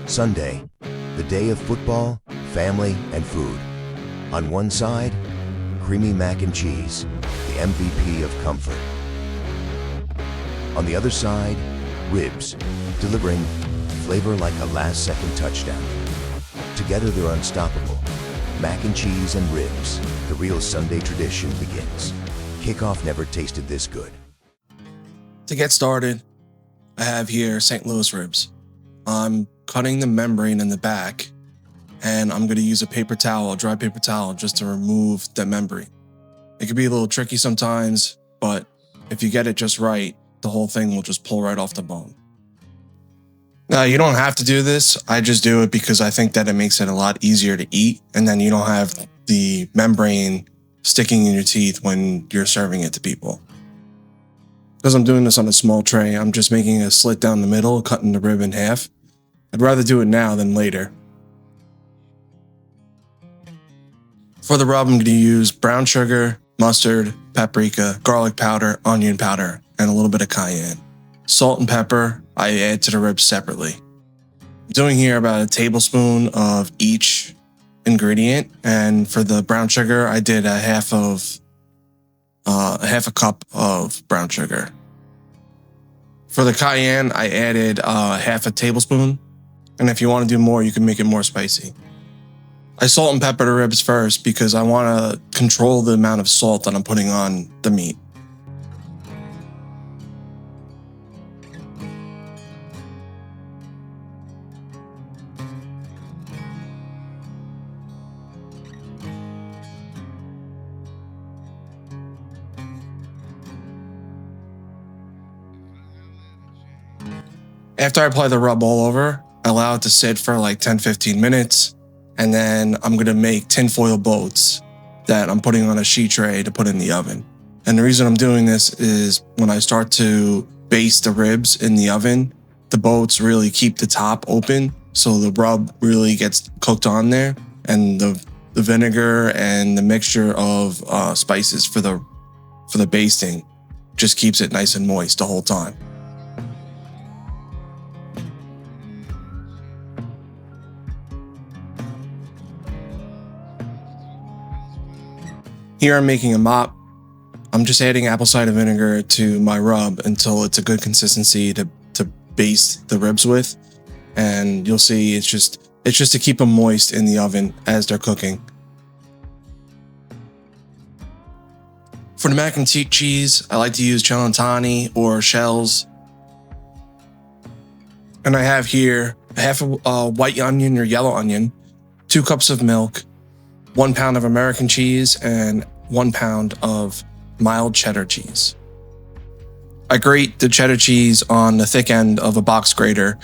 Sunday, the day of football, family, and food. On one side, creamy mac and cheese, the MVP of comfort. On the other side, ribs, delivering flavor like a last-second touchdown. Together they're unstoppable. Mac and cheese and ribs, the real Sunday tradition begins. Kickoff never tasted this good. To get started, I have here St. Louis ribs. I'm cutting the membrane in the back, and I'm going to use a paper towel, a dry paper towel, just to remove the membrane. It can be a little tricky sometimes, but if you get it just right, the whole thing will just pull right off the bone. Now, you don't have to do this. I just do it because I think that it makes it a lot easier to eat, and then you don't have the membrane sticking in your teeth when you're serving it to people. Because I'm doing this on a small tray, I'm just making a slit down the middle, cutting the rib in half. I'd rather do it now than later. For the rub, I'm going to use brown sugar, mustard, paprika, garlic powder, onion powder, and a little bit of cayenne. Salt and pepper, I add to the ribs separately. I'm doing here about a tablespoon of each ingredient, and for the brown sugar, I did a half a cup of brown sugar. For the cayenne, I added half a tablespoon, and if you want to do more, you can make it more spicy. I salt and pepper the ribs first because I want to control the amount of salt that I'm putting on the meat. After I apply the rub all over, I allow it to sit for like 10-15 minutes, and then I'm going to make tinfoil boats that I'm putting on a sheet tray to put in the oven. And the reason I'm doing this is when I start to baste the ribs in the oven, the boats really keep the top open, so the rub really gets cooked on there, and the vinegar and the mixture of spices for the basting just keeps it nice and moist the whole time. Here I'm making a mop. I'm just adding apple cider vinegar to my rub until it's a good consistency to baste the ribs with. And you'll see it's just to keep them moist in the oven as they're cooking. For the mac and cheese, I like to use Celentani or shells. And I have here half a white onion or yellow onion, 2 cups of milk, 1 pound of American cheese, and 1 pound of mild cheddar cheese. I grate the cheddar cheese on the thick end of a box grater.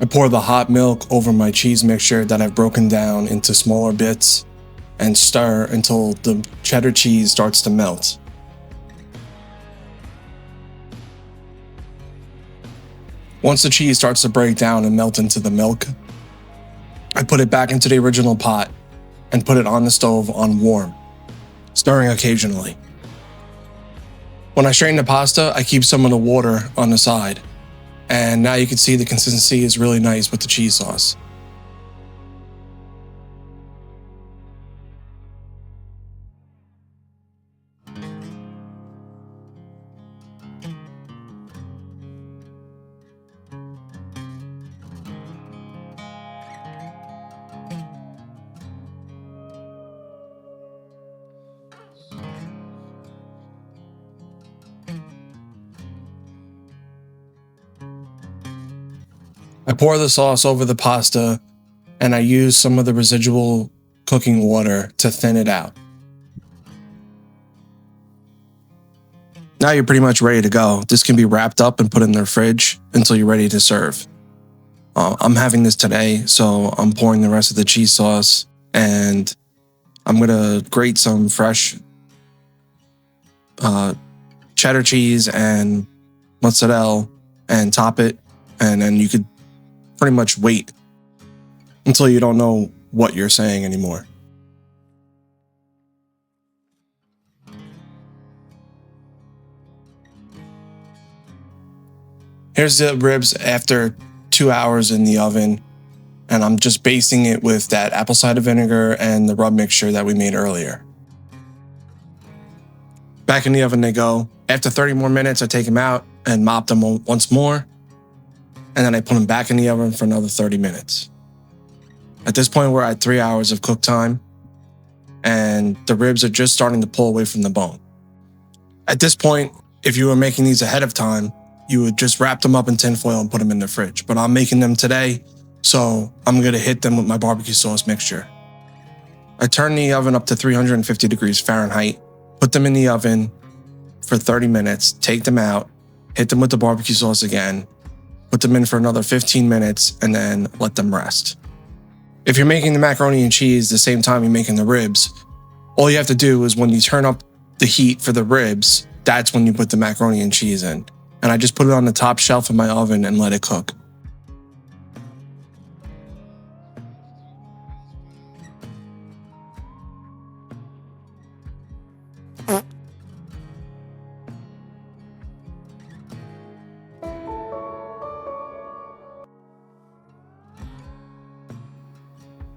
I pour the hot milk over my cheese mixture that I've broken down into smaller bits and stir until the cheddar cheese starts to melt. Once the cheese starts to break down and melt into the milk, I put it back into the original pot and put it on the stove on warm, stirring occasionally. When I strain the pasta, I keep some of the water on the side. And now you can see the consistency is really nice with the cheese sauce. I pour the sauce over the pasta, and I use some of the residual cooking water to thin it out. Now you're pretty much ready to go. This can be wrapped up and put in the fridge until you're ready to serve. I'm having this today, so I'm pouring the rest of the cheese sauce, and I'm gonna grate some fresh cheddar cheese and mozzarella and top it. And then you could pretty much wait until you don't know what you're saying anymore. Here's the ribs after 2 hours in the oven, and I'm just basting it with that apple cider vinegar and the rub mixture that we made earlier. Back in the oven they go. After 30 more minutes, I take them out and mop them once more, and then I put them back in the oven for another 30 minutes. At this point, we're at 3 hours of cook time, and the ribs are just starting to pull away from the bone. At this point, if you were making these ahead of time, you would just wrap them up in tin foil and put them in the fridge. But I'm making them today, so I'm going to hit them with my barbecue sauce mixture. I turn the oven up to 350 degrees Fahrenheit, put them in the oven for 30 minutes, take them out, hit them with the barbecue sauce again, put them in for another 15 minutes, and then let them rest. If you're making the macaroni and cheese the same time you're making the ribs, all you have to do is when you turn up the heat for the ribs, that's when you put the macaroni and cheese in. And I just put it on the top shelf of my oven and let it cook.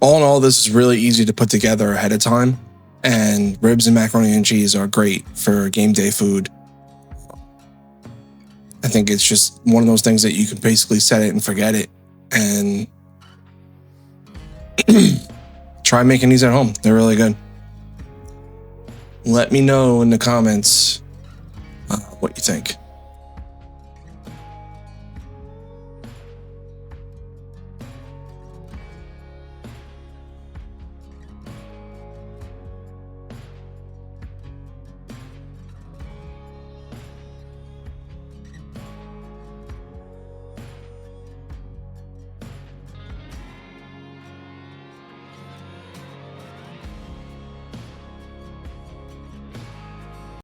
All in all, this is really easy to put together ahead of time, and ribs and macaroni and cheese are great for game day food. I think it's just one of those things that you can basically set it and forget it, and try making these at home. They're really good. Let me know in the comments what you think.